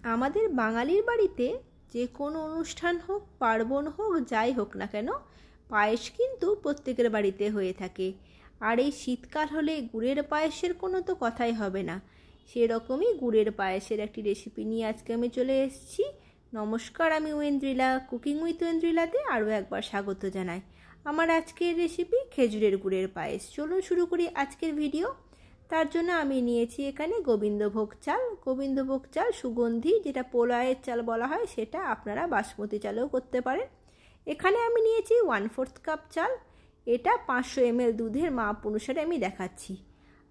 আমাদের বাঙালির বাড়িতে যে কোনো অনুষ্ঠান হোক, পার্বণ হোক, যাই হোক না কেন, পায়েস কিন্তু প্রত্যেকের বাড়িতে হয়ে থাকে। আর এই শীতকাল হলে গুড়ের পায়েসের কোনো তো কথাই হবে না। সেরকমই গুড়ের পায়েসের একটি রেসিপি নিয়ে আজকে আমি চলে এসেছি। নমস্কার, আমি ঐন্দ্রিলা, কুকিং উইথ ঐন্দ্রিলাতে আরও একবার স্বাগত জানাই। আমার আজকের রেসিপি খেজুরের গুড়ের পায়েস। চলুন শুরু করি আজকের ভিডিও। তার জন্য আমি নিয়েছি এখানে গোবিন্দভোগ চাল। গোবিন্দভোগ চাল সুগন্ধি, যেটা পোলাওয়ের চাল বলা হয়, সেটা আপনারা বাসমতি চালেও করতে পারেন। এখানে আমি নিয়েছি 1/4 কাপ চাল। এটা 500 ml দুধের মাপ অনুসারে আমি দেখাচ্ছি।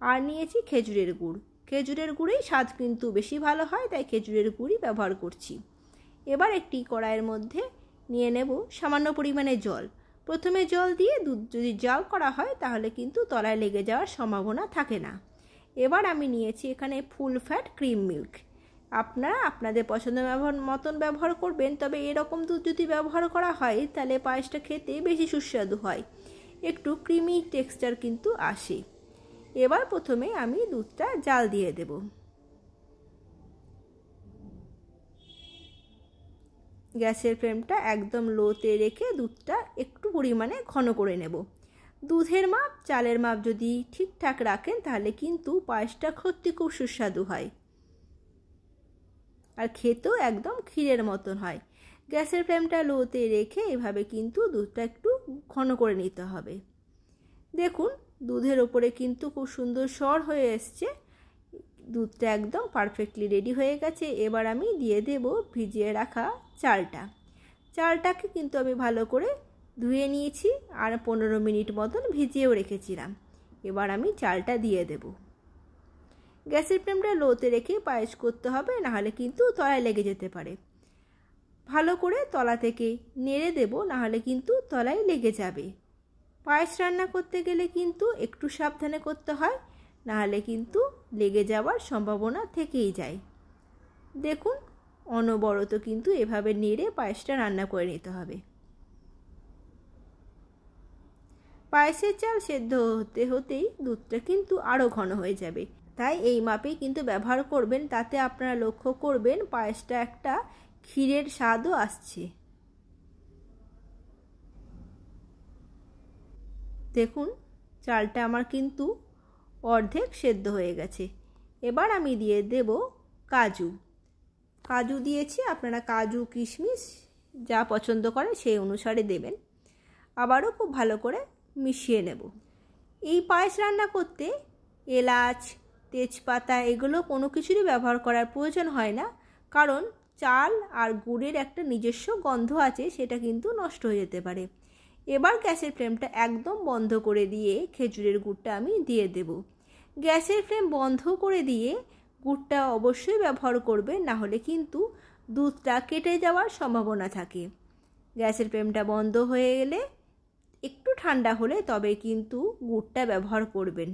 আর নিয়েছি খেজুরের গুড়। খেজুরের গুড়েই স্বাদ কিন্তু বেশি ভালো হয়, তাই খেজুরের গুড়ই ব্যবহার করছি। এবার একটি কড়াইয়ের মধ্যে নিয়ে নেব সামান্য পরিমাণে জল। প্রথমে জল দিয়ে দুধ যদি জাল করা হয় তাহলে কিন্তু তলায় লেগে যাওয়ার সম্ভাবনা থাকে না। এবার আমি নিয়েছি এখানে ফুল ফ্যাট ক্রিম মিল্ক। আপনারা আপনাদের পছন্দ মতন ব্যবহার করবেন, তবে এরকম দুধ যদি ব্যবহার করা হয় তাহলে পায়েসটা খেতে বেশি সুস্বাদু হয়, একটু ক্রিমি টেক্সচার কিন্তু আসে। এবার প্রথমে আমি দুধটা জাল দিয়ে দেব। গ্যাসের ফ্লেমটা একদম লোতে রেখে দুধটা একটু পরিমাণে ঘন করে নেব। দুধের মাপ, চালের মাপ যদি ঠিকঠাক রাখেন তাহলে কিন্তু পায়েসটা সত্যি খুব সুস্বাদু হয়, আর খেতেও একদম ক্ষীরের মতন হয়। গ্যাসের ফ্লেমটা লোতে রেখে এভাবে কিন্তু দুধটা একটু ঘন করে নিতে হবে। দেখুন দুধের ওপরে কিন্তু খুব সুন্দর সর হয়ে এসছে। দুধটা একদম পারফেক্টলি রেডি হয়ে গেছে। এবার আমি দিয়ে দেব ভিজিয়ে রাখা চালটা। চালটাকে কিন্তু আমি ভালো করে ধুয়ে নিয়েছি আর 15 মিনিট মতন ভিজিয়েও রেখেছিলাম। এবার আমি চালটা দিয়ে দেব। গ্যাসের ফ্লেমটা লোতে রেখে পায়েস করতে হবে, নাহলে কিন্তু তলায় লেগে যেতে পারে। ভালো করে তলা থেকে নেড়ে দেব, নাহলে কিন্তু তলায় লেগে যাবে। পায়েস রান্না করতে গেলে কিন্তু একটু সাবধানে করতে হয়, নাহলে কিন্তু লেগে যাওয়ার সম্ভাবনা থেকেই যায়। দেখুন অনবরত কিন্তু এভাবে নেড়ে পায়েসটা রান্না করে নিতে হবে। পায়েসের চাল সেদ্ধ হতে হতেই দুধটা কিন্তু আরও ঘন হয়ে যাবে, তাই এই মাপেই কিন্তু ব্যবহার করবেন। তাতে আপনারা লক্ষ্য করবেন পায়েসটা একটা ক্ষীরের স্বাদও আসছে। দেখুন চালটা আমার কিন্তু অর্ধেক সেদ্ধ হয়ে গেছে। এবার আমি দিয়ে দেব কাজু। কাজু দিয়েছি, আপনারা কাজু কিশমিশ যা পছন্দ করেন সেই অনুসারে দেবেন। আবারও খুব ভালো করে মিশিয়ে নেব। এই পায়েস রান্না করতে এলাচ, তেজপাতা এগুলো কোনো কিছুরই ব্যবহার করার প্রয়োজন হয় না, কারণ চাল আর গুড়ের একটা নিজস্ব গন্ধ আছে, সেটা কিন্তু নষ্ট হয়ে যেতে পারে। এবার গ্যাসের ফ্লেমটা একদম বন্ধ করে দিয়ে খেজুরের গুড়টা আমি দিয়ে দেব। গ্যাসের ফ্লেম বন্ধ করে দিয়ে গুড়টা অবশ্যই ব্যবহার করবেন, না হলে কিন্তু দুধটা কেটে যাওয়ার সম্ভাবনা থাকে। গ্যাসের ফ্লেমটা বন্ধ হয়ে গেলে একটু ঠান্ডা হলে তবে কিন্তু গুড়টা ব্যবহার করবেন।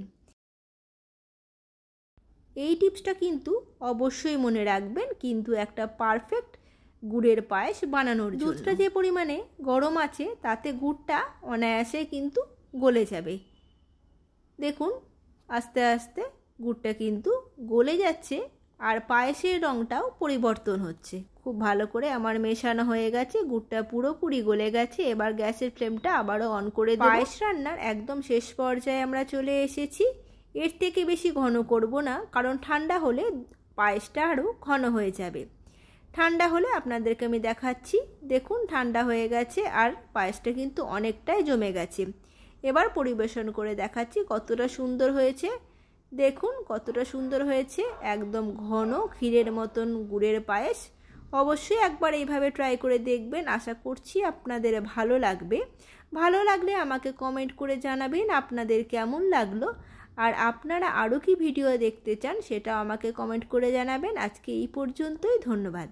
এই টিপসটা কিন্তু অবশ্যই মনে রাখবেন, কিন্তু একটা পারফেক্ট গুড়ের পায়েস বানানোর জন্য। দুধটা যে পরিমাণে গরম আছে তাতে গুড়টা অনায়াসে কিন্তু গলে যাবে। দেখুন আস্তে আস্তে গুড়টা কিন্তু গলে যাচ্ছে, আর পায়েসের রঙটাও পরিবর্তন হচ্ছে। খুব ভালো করে আমার মেশানো হয়ে গেছে, গুড়টা পুরোপুরি গলে গেছে। এবার গ্যাসের ফ্লেমটা আবারও অন করে দেব। পায়েস রান্নার একদম শেষ পর্যায়ে আমরা চলে এসেছি। এর থেকে বেশি ঘন করব না, কারণ ঠান্ডা হলে পায়েসটা আরও ঘন হয়ে যাবে। ঠান্ডা হলে আপনাদেরকে আমি দেখাচ্ছি। দেখুন ঠান্ডা হয়ে গেছে আর পায়েসটা কিন্তু অনেকটাই জমে গেছে। এবার পরিবেশন করে দেখাচ্ছি কতটা সুন্দর হয়েছে। দেখুন কতটা সুন্দর হয়েছে, একদম ঘন ক্ষীরের মতন গুড়ের পায়েস। অবশ্যই একবার এইভাবে ট্রাই করে দেখবেন, আশা করছি আপনাদের ভালো লাগবে। ভালো লাগলে আমাকে কমেন্ট করে জানাবেন আপনাদের কেমন লাগলো, আর আপনারা আরও কি ভিডিও দেখতে চান সেটা আমাকে কমেন্ট করে জানাবেন। আজকে এই পর্যন্তই, ধন্যবাদ।